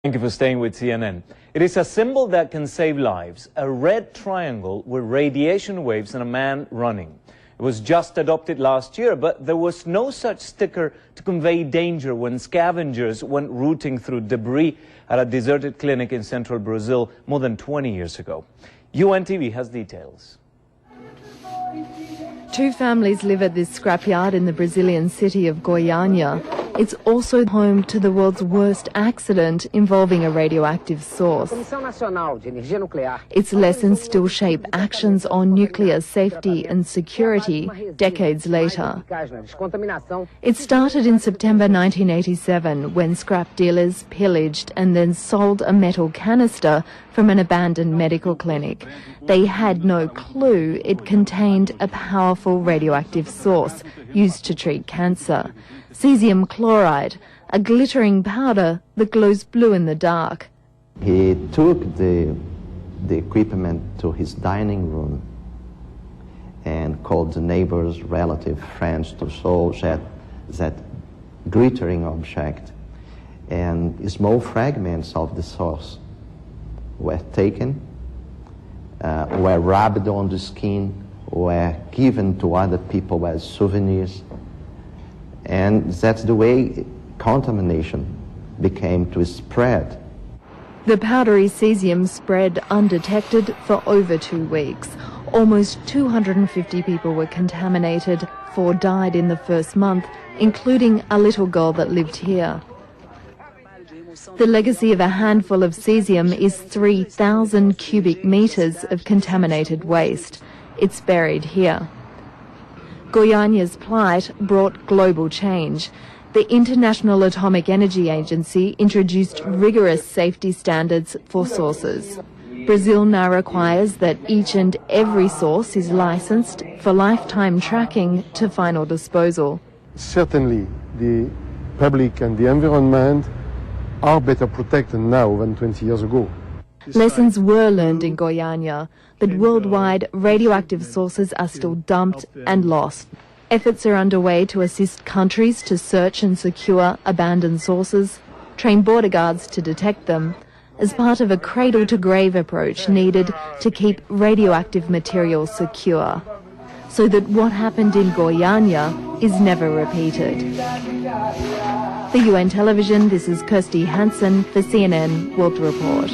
Thank you for staying with CNN. It is a symbol that can save lives, a red triangle with radiation waves and a man running. It was just adopted last year, but there was no such sticker to convey danger when scavengers went rooting through debris at a deserted clinic in central Brazil more than 20 years ago. UNTV has details. Two families live at this scrapyard in the Brazilian city of Goiânia. It's also home to the world's worst accident involving a radioactive source. Its lessons still shape actions on nuclear safety and security decades later. It started in September 1987 when scrap dealers pillaged and then sold a metal canister from an abandoned medical clinic. They had no clue it contained a powerful radioactive source used to treat cancer. Cesium chloride, a glittering powder that glows blue in the dark. He took the equipment to his dining room and called the neighbors, relatives, friends to show that glittering object. And small fragments of the source were taken, were rubbed on the skin, were given to other people as souvenirs. And that's the way contamination became to spread. The powdery cesium spread undetected for over 2 weeks. Almost 250 people were contaminated. 4 died in the first month, including a little girl that lived here. The legacy of a handful of cesium is 3,000 cubic meters of contaminated waste. It's buried here. Goiania's plight brought global change. The International Atomic Energy Agency introduced rigorous safety standards for sources. Brazil now requires that each and every source is licensed for lifetime tracking to final disposal. Certainly, the public and the environment are better protected now than 20 years ago. Lessons were learned in Goiânia, but worldwide radioactive sources are still dumped and lost. Efforts are underway to assist countries to search and secure abandoned sources, train border guards to detect them, as part of a cradle-to-grave approach needed to keep radioactive material secure, so that what happened in Goiânia is never repeated. For UN Television, this is Kirsty Hansen for CNN World Report.